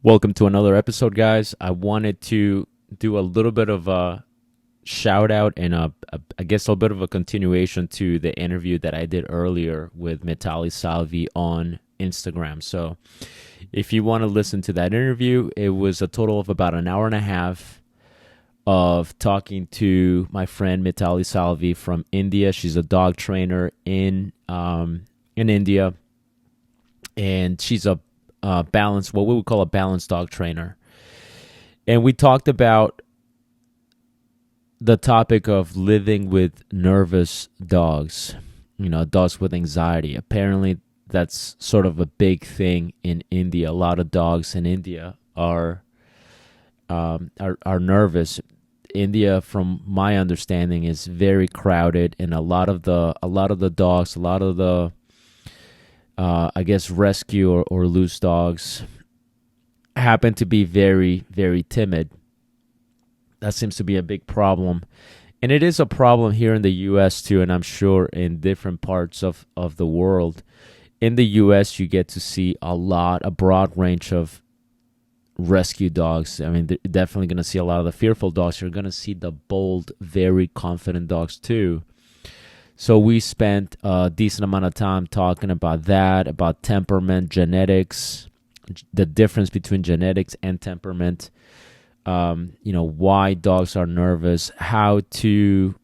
Welcome to another episode, guys. I wanted to do a little bit of a shout out and I guess a bit of a continuation to the interview that I did earlier with Mitali Salvi on Instagram. So if you want to listen to that interview, it was a total of about an hour and a half of talking to my friend Mitali Salvi from India. She's a dog trainer in India, and she's a balanced, what we would call a balanced dog trainer. And we talked about the topic of living with nervous dogs, dogs with anxiety. Apparently, that's sort of a big thing in India. A lot of dogs in India are nervous. India, from my understanding, is very crowded, and a lot of the dogs, a lot of the I guess rescue or loose dogs happen to be very, very timid. That seems to be a big problem. And it is a problem here in the U.S. too, and I'm sure in different parts of the world. In the U.S., you get to see a broad range of rescue dogs. I mean, they're definitely going to see a lot of the fearful dogs. You're going to see the bold, very confident dogs too. So we spent a decent amount of time talking about that, about temperament, genetics, the difference between genetics and temperament, why dogs are nervous, how to,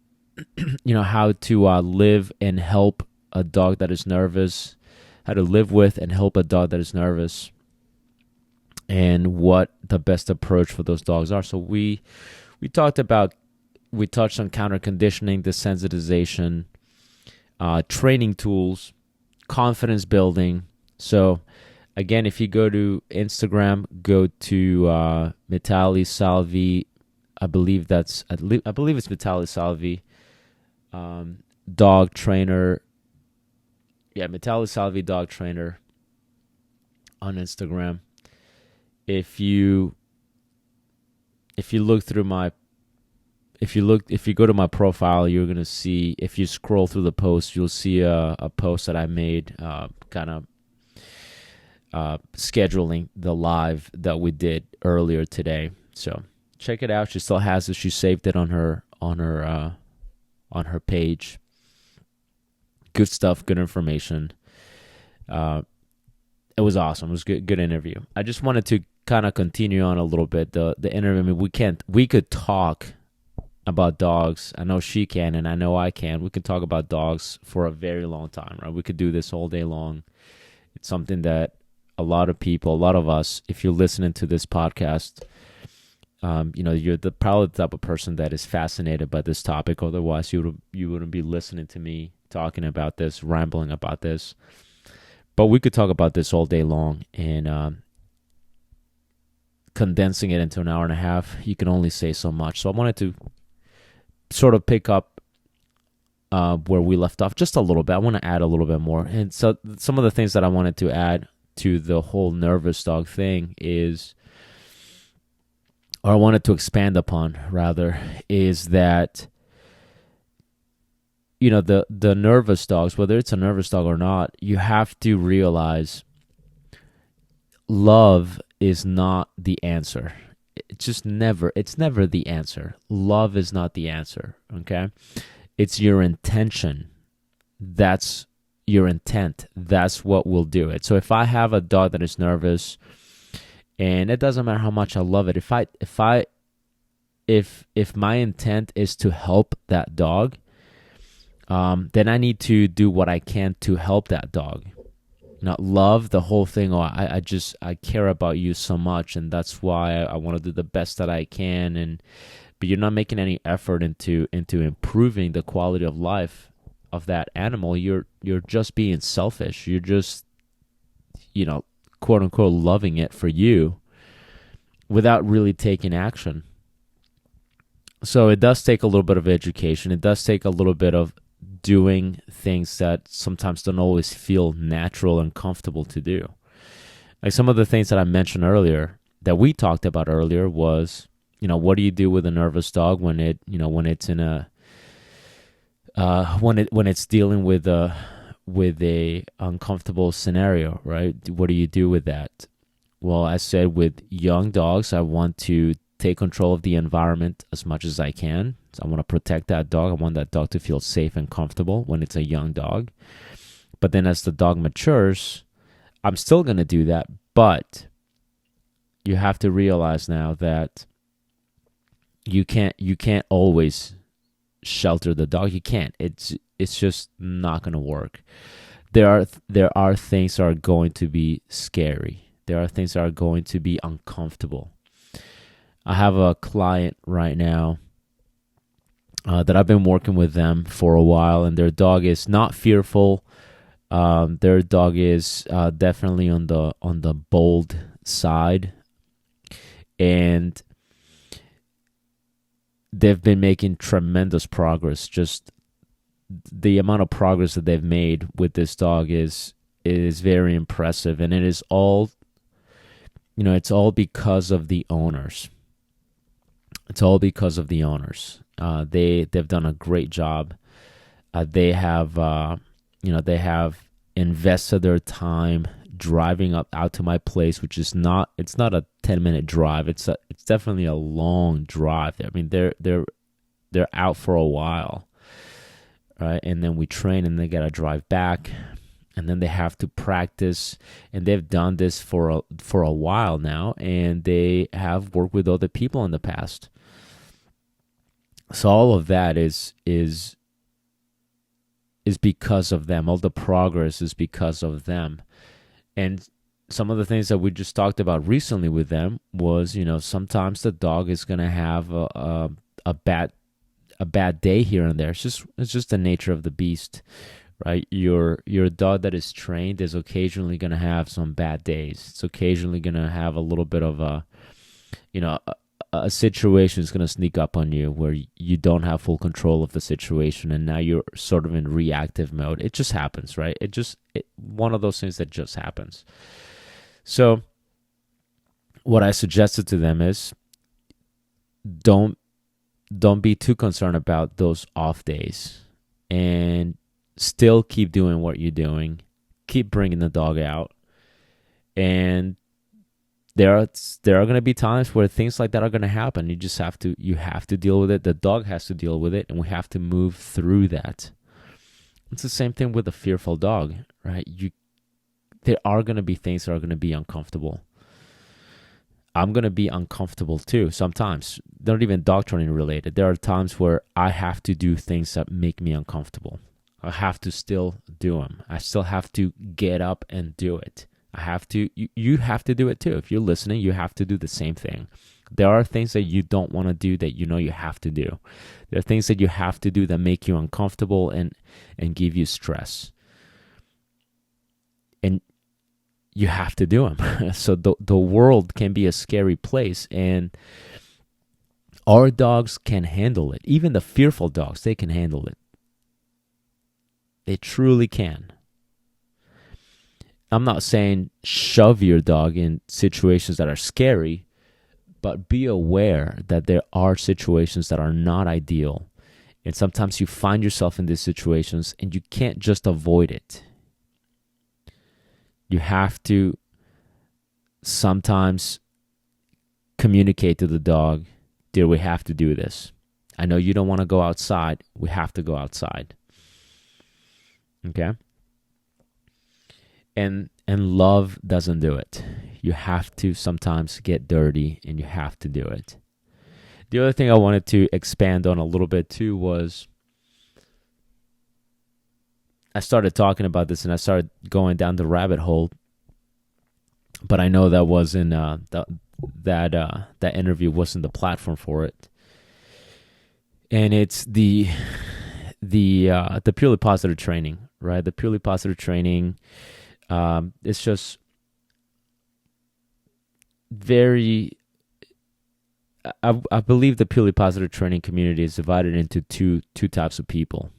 live and help a dog that is nervous, how to live with and help a dog that is nervous, and what the best approach for those dogs are. So we touched on counter conditioning, desensitization, training tools, confidence building. So again, if you go to Instagram, go to Mitali Salvi. I believe it's Mitali Salvi, dog trainer. Yeah, Mitali Salvi, dog trainer on Instagram. If you look through my if you go to my profile, you're going to see, if you scroll through the post, you'll see a post that I made kind of scheduling the live that we did earlier today. So check it out. She still has it. She saved it on her page. Good stuff, good information. It was awesome. It was good interview. I just wanted to kind of continue on a little bit the interview. I mean, we could talk about dogs. I know she can, and I know I can. We could talk about dogs for a very long time, right? We could do this all day long. It's something that a lot of us, if you're listening to this podcast, you're probably the type of person that is fascinated by this topic. Otherwise, you wouldn't be listening to me talking about this, rambling about this. But we could talk about this all day long, and condensing it into an hour and a half, you can only say so much. So I wanted to sort of pick up where we left off just a little bit. I want to add a little bit more. And so some of the things that I wanted to add to the whole nervous dog thing or I wanted to expand upon rather, is that, the nervous dogs, whether it's a nervous dog or not, you have to realize love is not the answer. It's never the answer. Love is not the answer, okay? It's your intention. That's your intent. That's what will do it. So if I have a dog that is nervous, and it doesn't matter how much I love it, if my intent is to help that dog, then I need to do what I can to help that dog. Not love the whole thing. I care about you so much, and that's why I want to do the best that I can. But you're not making any effort into improving the quality of life of that animal. You're just being selfish. You're just, quote unquote, loving it for you without really taking action. So it does take a little bit of education. It does take a little bit of doing things that sometimes don't always feel natural and comfortable to do. Like some of the things that I mentioned earlier, that we talked about earlier, was, what do you do with a nervous dog when it's in a when it's dealing with a uncomfortable scenario, right? What do you do with that? Well, I said with young dogs, I want to take control of the environment as much as I can. So I want to protect that dog. I want that dog to feel safe and comfortable when it's a young dog. But then as the dog matures, I'm still going to do that. But you have to realize now that you can't always shelter the dog. You can't. It's just not going to work. There are things that are going to be scary. There are things that are going to be uncomfortable. I have a client right now that I've been working with them for a while, and their dog is not fearful. Their dog is definitely on the bold side, and they've been making tremendous progress. Just the amount of progress that they've made with this dog is very impressive, and it is all, it's all because of the owners. It's all because of the owners. They've done a great job. They have invested their time driving out to my place, which is not a 10-minute drive. It's definitely a long drive. I mean, they're out for a while, right? And then we train, and they gotta drive back, and then they have to practice. And they've done this for a while now, and they have worked with other people in the past. So all of that is because of them. All the progress is because of them. And some of the things that we just talked about recently with them was, sometimes the dog is going to have a bad day here and there. It's just the nature of the beast, right? Your dog that is trained is occasionally going to have some bad days. It's occasionally going to have a little bit of a situation is going to sneak up on you where you don't have full control of the situation, and now you're sort of in reactive mode. It just happens, right? One of those things that just happens. So what I suggested to them is don't be too concerned about those off days, and still keep doing what you're doing. Keep bringing the dog out, and there are going to be times where things like that are going to happen. You have to deal with it. The dog has to deal with it, and we have to move through that. It's the same thing with a fearful dog, right? There are going to be things that are going to be uncomfortable. I'm going to be uncomfortable too sometimes. They're not even dog training related. There are times where I have to do things that make me uncomfortable. I have to still do them. I still have to get up and do it. You have to do it too. If you're listening, you have to do the same thing. There are things that you don't want to do that you have to do. There are things that you have to do that make you uncomfortable and give you stress. And you have to do them. So the world can be a scary place, and our dogs can handle it. Even the fearful dogs, they can handle it. They truly can. I'm not saying shove your dog in situations that are scary, but be aware that there are situations that are not ideal. And sometimes you find yourself in these situations and you can't just avoid it. You have to sometimes communicate to the dog, dear, we have to do this. I know you don't want to go outside. We have to go outside. Okay? And love doesn't do it. You have to sometimes get dirty, and you have to do it. The other thing I wanted to expand on a little bit too was I started talking about this, and I started going down the rabbit hole. But I know that wasn't that interview wasn't the platform for it. And it's the purely positive training, right? The purely positive training. It's just very. I believe the purely positive training community is divided into two types of people.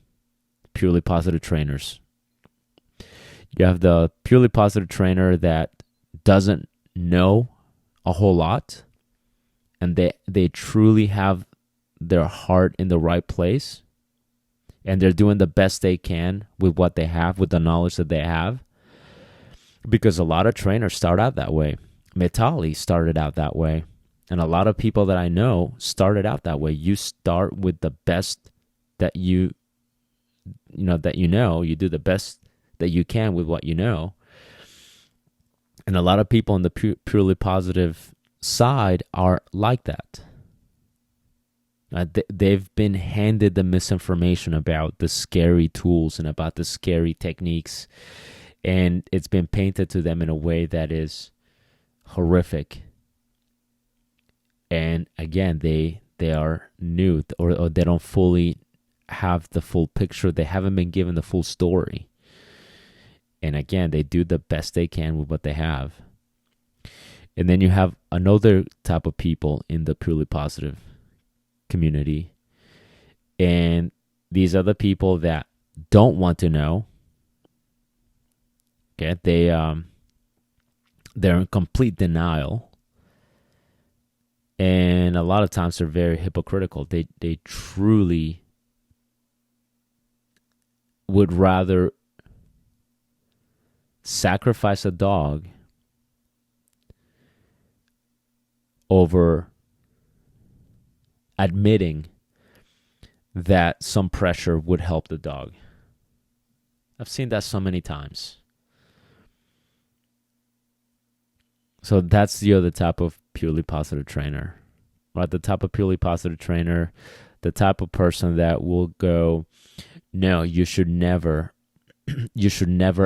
Purely positive trainers. You have the purely positive trainer that doesn't know a whole lot, and they truly have their heart in the right place, and they're doing the best they can with what they have, with the knowledge that they have. Because a lot of trainers start out that way. Metali started out that way. And a lot of people that I know started out that way. You start with the best that you know. You do the best that you can with what you know. And a lot of people on the purely positive side are like that. They've been handed the misinformation about the scary tools and about the scary techniques, and it's been painted to them in a way that is horrific. And again, they are new, or they don't fully have the full picture. They haven't been given the full story. And again, they do the best they can with what they have. And then you have another type of people in the purely positive community. And these are the people that don't want to know. Okay, they're in complete denial. And a lot of times they're very hypocritical. They truly would rather sacrifice a dog over admitting that some pressure would help the dog. I've seen that so many times. So that's the other type of purely positive trainer, right? The type of purely positive trainer, the type of person that will go, no, you should never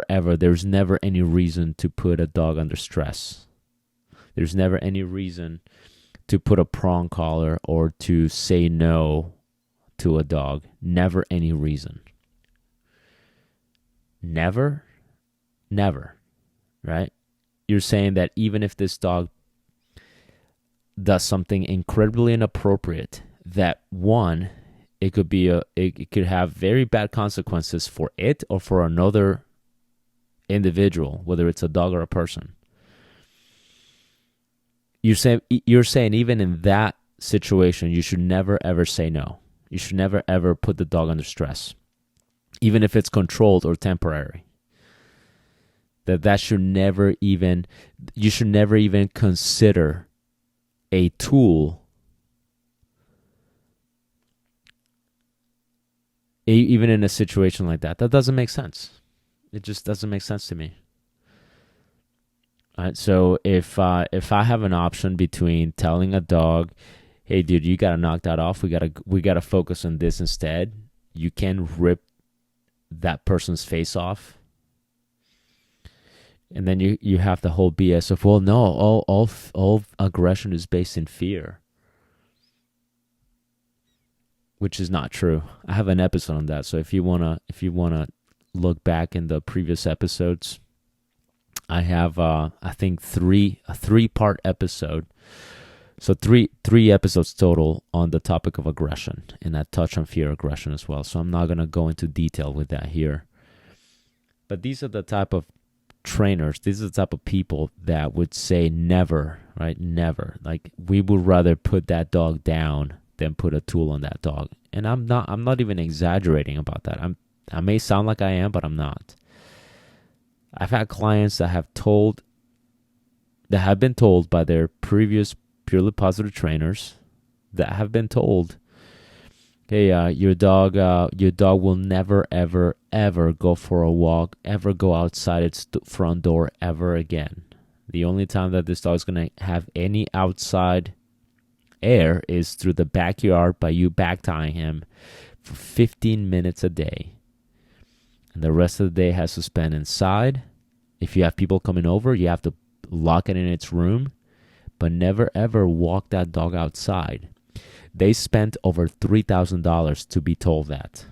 ever, there's never any reason to put a dog under stress. There's never any reason to put a prong collar or to say no to a dog. Never any reason. Never, right? You're saying that even if this dog does something incredibly inappropriate, that one, it could have very bad consequences for it or for another individual, whether it's a dog or a person. You're saying even in that situation, you should never ever say no. You should never ever put the dog under stress, even if it's controlled or temporary. You should never even consider a tool, even in a situation like that. That doesn't make sense. It just doesn't make sense to me. All right, so if I have an option between telling a dog, hey dude, you gotta knock that off, we gotta focus on this instead, you can rip that person's face off. And then you have the whole BS of, well, no, all aggression is based in fear, which is not true. I have an episode on that, so if you wanna look back in the previous episodes, I have I think a 3-part episode, so three episodes total on the topic of aggression, and I touch on fear aggression as well. So I'm not gonna go into detail with that here. But these are the type of trainers, these are the type of people that would say never, right? Never. Like, we would rather put that dog down than put a tool on that dog. And I'm not even exaggerating about that. I may sound like I am, but I'm not. I've had clients that have been told by their previous purely positive trainers, that have been told, hey, your dog will never, ever, ever go for a walk, ever go outside its front door ever again. The only time that this dog is going to have any outside air is through the backyard by you back tying him for 15 minutes a day. And the rest of the day has to spend inside. If you have people coming over, you have to lock it in its room, but never, ever walk that dog outside. They spent over $3,000 to be told that.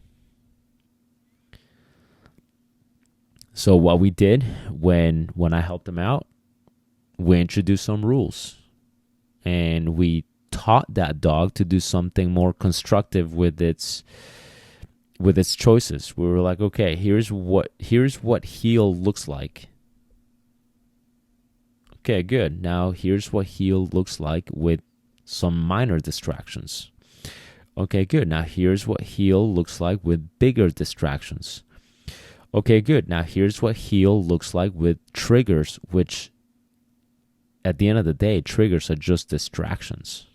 So what we did when I helped them out, we introduced some rules. And we taught that dog to do something more constructive with its choices. We were like, okay, here's what heel looks like. Okay, good. Now here's what heel looks like with some minor distractions. Okay, good. Now here's what heel looks like with bigger distractions. Okay, good. Now here's what heel looks like with triggers, which at the end of the day, triggers are just distractions.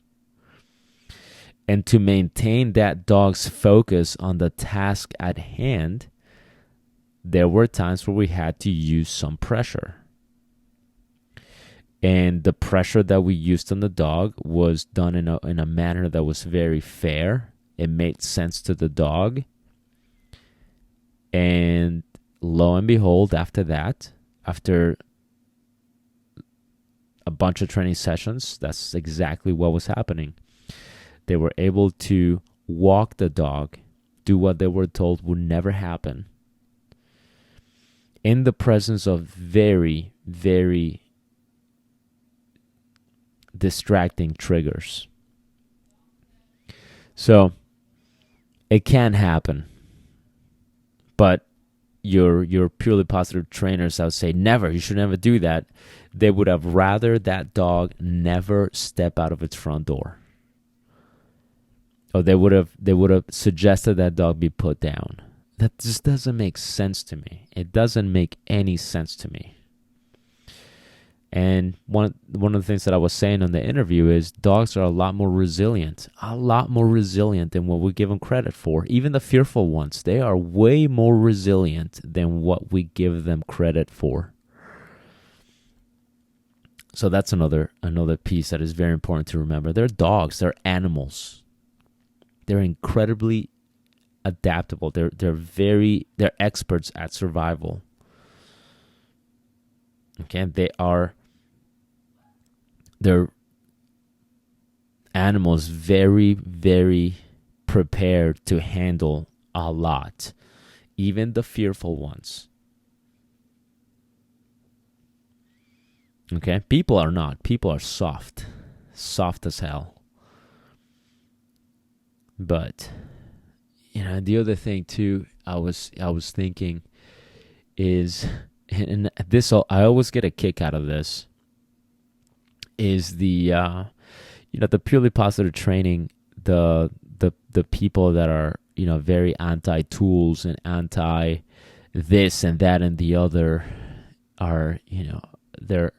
And to maintain that dog's focus on the task at hand, there were times where we had to use some pressure. And the pressure that we used on the dog was done in a manner that was very fair. It made sense to the dog. And lo and behold, after that, after a bunch of training sessions, that's exactly what was happening. They were able to walk the dog, do what they were told would never happen, in the presence of very, very distracting triggers. So it can happen, but your purely positive trainers, I would say never. You should never do that. They would have rather that dog never step out of its front door. Or they would have suggested that dog be put down. That just doesn't make sense to me. It doesn't make any sense to me. And one of the things that I was saying on the interview is dogs are a lot more resilient than what we give them credit for. Even the fearful ones, they are way more resilient than what we give them credit for. So that's another piece that is very important to remember. They're dogs, they're animals. They're incredibly adaptable. They're experts at survival. Okay, they're animals very, very prepared to handle a lot, even the fearful ones. Okay, people are not. People are soft as hell. But the other thing too, I was thinking is, and this I always get a kick out of this, is the the purely positive training, the people that are very anti-tools and anti this and that and the other are they're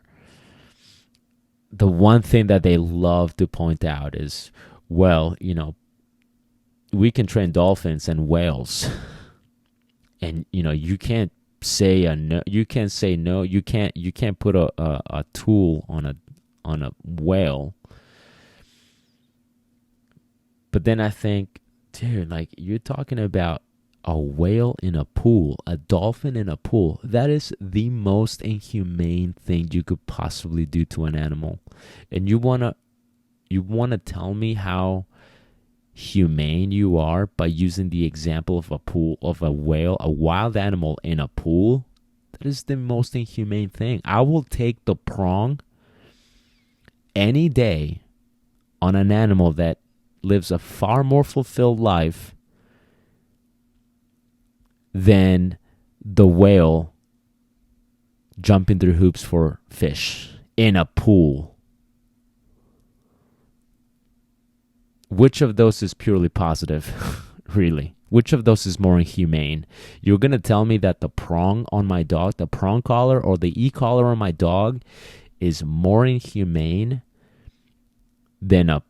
the one thing that they love to point out is, well, we can train dolphins and whales, and you can't say no. You can't say no. You can't put a tool on a whale. But then I think, dude, like, you're talking about a whale in a pool, a dolphin in a pool. That is the most inhumane thing you could possibly do to an animal. And you wanna tell me how humane you are by using the example of a whale, a wild animal in a pool? That is the most inhumane thing. I will take the prong any day on an animal that lives a far more fulfilled life than the whale jumping through hoops for fish in a pool. Which of those is purely positive, really? Which of those is more inhumane? You're going to tell me that the prong on my dog, the prong collar or the e-collar on my dog is more inhumane than a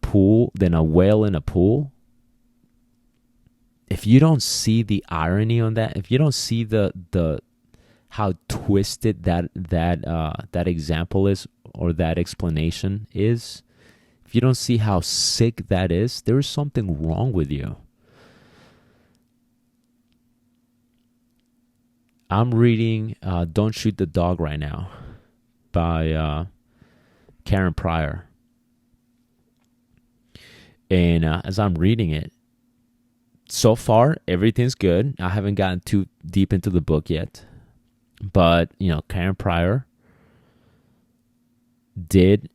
whale in a pool? If you don't see the irony on that, if you don't see the how twisted that example is, or that explanation is, if you don't see how sick that is, there is something wrong with you. I'm reading Don't Shoot the Dog right now by Karen Pryor. And as I'm reading it, so far, everything's good. I haven't gotten too deep into the book yet. But, Karen Pryor did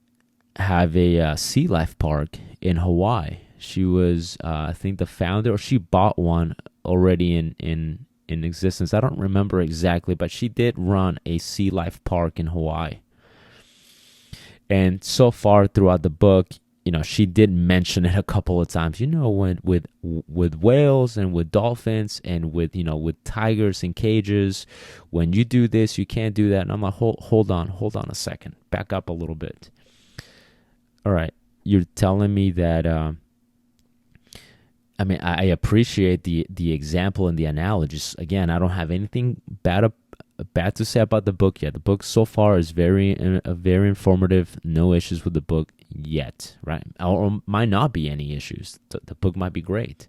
have a sea life park in Hawaii. She was, I think, the founder, or she bought one already in existence. I don't remember exactly, but she did run a sea life park in Hawaii. And so far throughout the book, she did mention it a couple of times. When with whales and with dolphins and with tigers in cages, when you do this, you can't do that. And I'm like, hold on a second, back up a little bit. All right, you're telling me that. I appreciate the example and the analogies. Again, I don't have anything bad to say about the book yet. The book so far is very informative. No issues with the book yet, right? Or might not be any issues. The book might be great.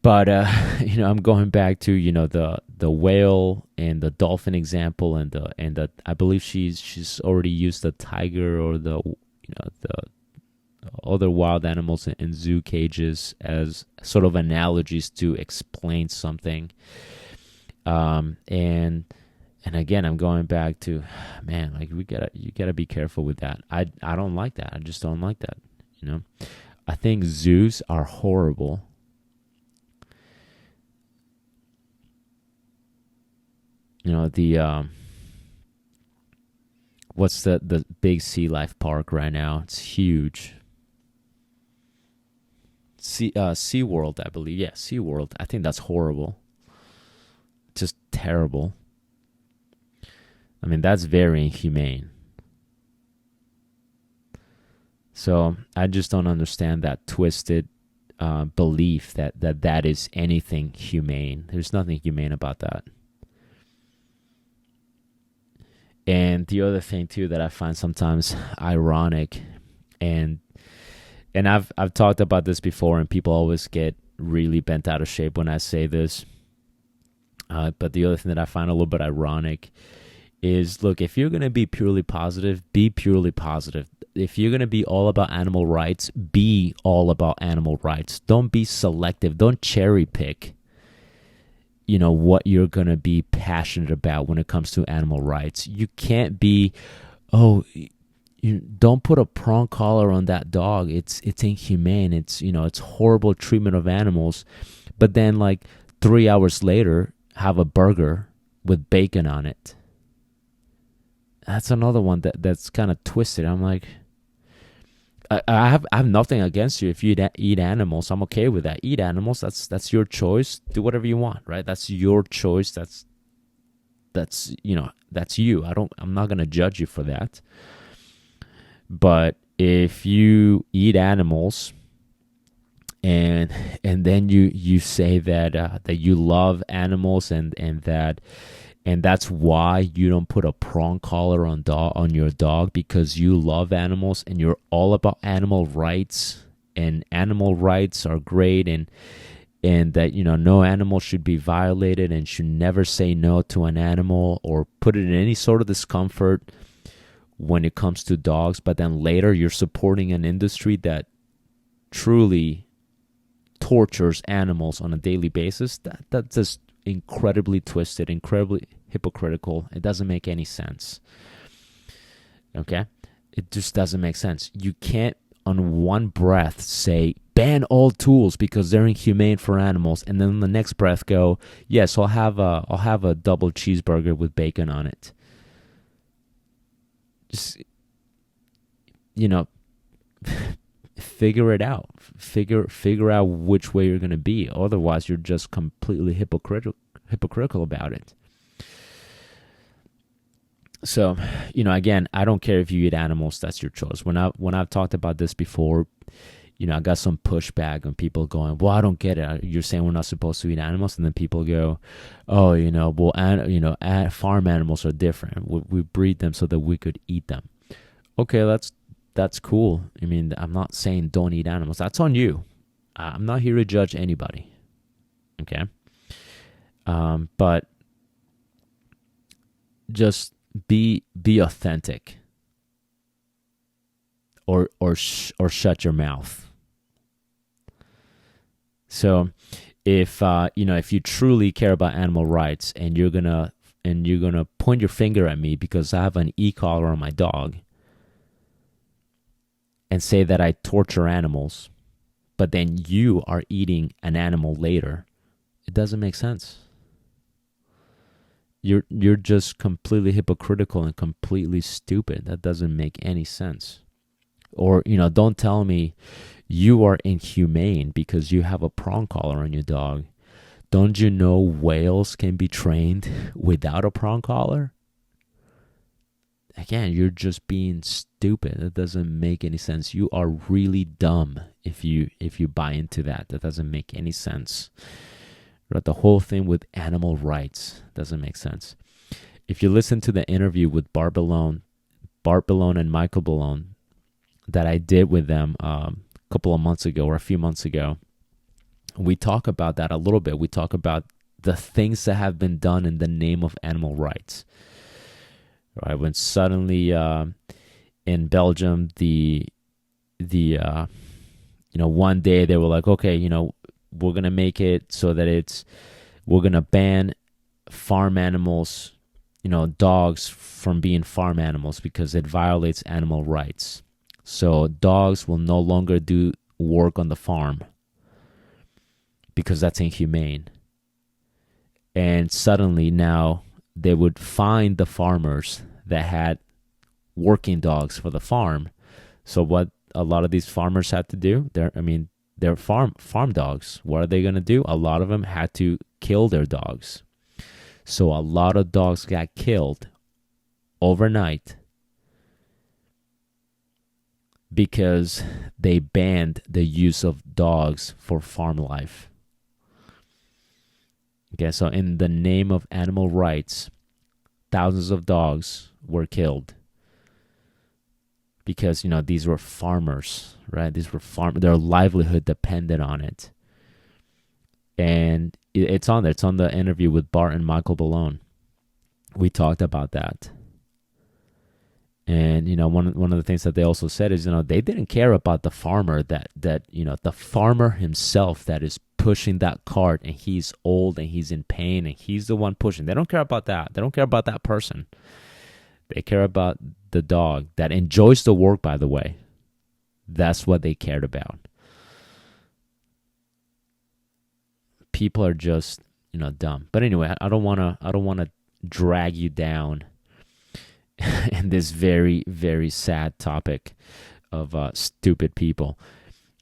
But I'm going back to the whale and the dolphin example, and the I believe she's already used the tiger or the other wild animals in zoo cages as sort of analogies to explain something. And again, I'm going back to, man, like you gotta be careful with that. I don't like that. I just don't like that. I think zoos are horrible. The what's the big sea life park right now? It's huge. SeaWorld, I believe. Yeah, SeaWorld. I think that's horrible. Just terrible. That's very inhumane. So I just don't understand that twisted belief that is anything humane. There's nothing humane about that. And the other thing too that I find sometimes ironic, and I've talked about this before, and people always get really bent out of shape when I say this. But the other thing that I find a little bit ironic is, look, if you're going to be purely positive, be purely positive. If you're going to be all about animal rights, be all about animal rights. Don't be selective. Don't cherry pick, what you're going to be passionate about when it comes to animal rights. You can't be, you don't put a prong collar on that dog. It's inhumane. It's horrible treatment of animals. But then, like 3 hours later, have a burger with bacon on it. That's another one that's kind of twisted. I'm like, I have nothing against you if you eat animals. I'm okay with that. Eat animals. That's your choice. Do whatever you want, right? That's your choice. That's you. I'm not gonna judge you for that. But if you eat animals and then you say that you love animals and that's why you don't put a prong collar on your dog, because you love animals and you're all about animal rights, and animal rights are great, and that no animal should be violated and should never say no to an animal or put it in any sort of discomfort when it comes to dogs. But then later you're supporting an industry that truly tortures animals on a daily basis. That's just incredibly twisted, incredibly hypocritical. It doesn't make any sense. Okay? It just doesn't make sense. You can't on one breath say ban all tools because they're inhumane for animals, and then in the next breath go, yes, I'll have a double cheeseburger with bacon on it. Just figure it out. Figure out which way you're going to be. Otherwise, you're just completely hypocritical about it. So, again, I don't care if you eat animals. That's your choice. When I've talked about this before, I got some pushback on people going, well, I don't get it. You're saying we're not supposed to eat animals, and then people go, oh, farm animals are different. We breed them so that we could eat them. Okay, that's cool. I'm not saying don't eat animals. That's on you. I'm not here to judge anybody. Okay? But just be authentic, or shut your mouth. So if you truly care about animal rights and you're gonna point your finger at me because I have an e-collar on my dog and say that I torture animals, but then you are eating an animal later, it doesn't make sense. You're just completely hypocritical and completely stupid. That doesn't make any sense. Or, don't tell me you are inhumane because you have a prong collar on your dog. Don't you know whales can be trained without a prong collar? Again, you're just being stupid. That doesn't make any sense. You are really dumb if you buy into that. That doesn't make any sense. Right? The whole thing with animal rights doesn't make sense. If you listen to the interview with Bart Bellone and Michael Bellone that I did with them a couple of months ago or a few months ago, we talk about that a little bit. We talk about the things that have been done in the name of animal rights. Right, when suddenly in Belgium, the one day they were like, okay, we're gonna make it so that we're gonna ban farm animals, dogs from being farm animals because it violates animal rights. So dogs will no longer do work on the farm because that's inhumane. And suddenly now they would find the farmers that had working dogs for the farm. So what a lot of these farmers had to do, they're farm dogs. What are they going to do? A lot of them had to kill their dogs. So a lot of dogs got killed overnight because they banned the use of dogs for farm life. Okay, so in the name of animal rights, thousands of dogs were killed because, these were farmers, right? Their livelihood depended on it. And it's on there. It's on the interview with Bart and Michael Bellone. We talked about that. And, one of the things that they also said is, they didn't care about the farmer that the farmer himself that is pushing that cart and he's old and he's in pain and he's the one pushing. They don't care about that. They don't care about that person. They care about the dog that enjoys the work, by the way. That's what they cared about. People are just, dumb. But anyway, I don't want to drag you down in this very, very sad topic of stupid people.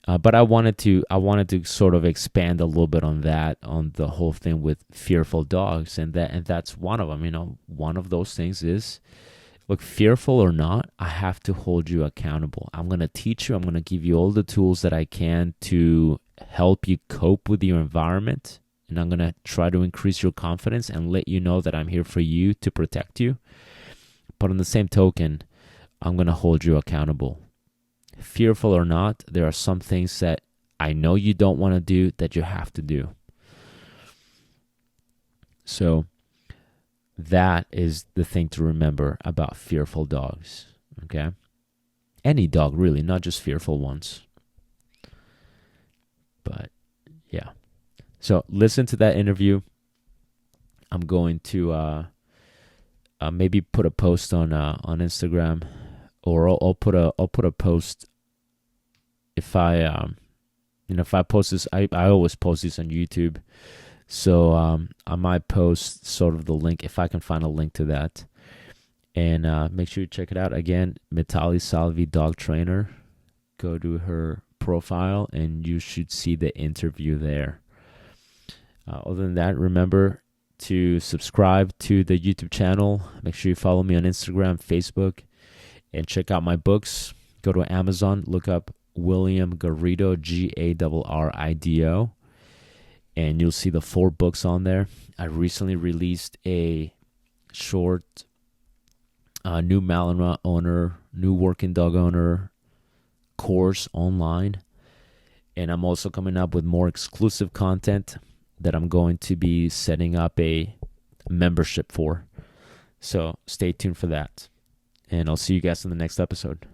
But I wanted to sort of expand a little bit on that, on the whole thing with fearful dogs, and that's one of them. One of those things is, look, fearful or not, I have to hold you accountable. I'm going to teach you. I'm going to give you all the tools that I can to help you cope with your environment, and I'm going to try to increase your confidence and let you know that I'm here for you to protect you. But on the same token, I'm going to hold you accountable. Fearful or not, there are some things that I know you don't want to do that you have to do. So that is the thing to remember about fearful dogs, okay? Any dog, really, not just fearful ones. But, yeah. So listen to that interview. I'm going to maybe put a post on Instagram, or I'll put a post if I post this. I always post this on YouTube. So I might post sort of the link if I can find a link to that. And make sure you check it out. Again, Mitali Salvi, dog trainer. Go to her profile and you should see the interview there. Other than that, remember to subscribe to the YouTube channel. Make sure you follow me on Instagram, Facebook, and check out my books. Go to Amazon, look up William Garrido, Garrido, and you'll see the 4 books on there. I recently released a short new Malinois owner, new working dog owner course online. And I'm also coming up with more exclusive content that I'm going to be setting up a membership for. So stay tuned for that. And I'll see you guys in the next episode.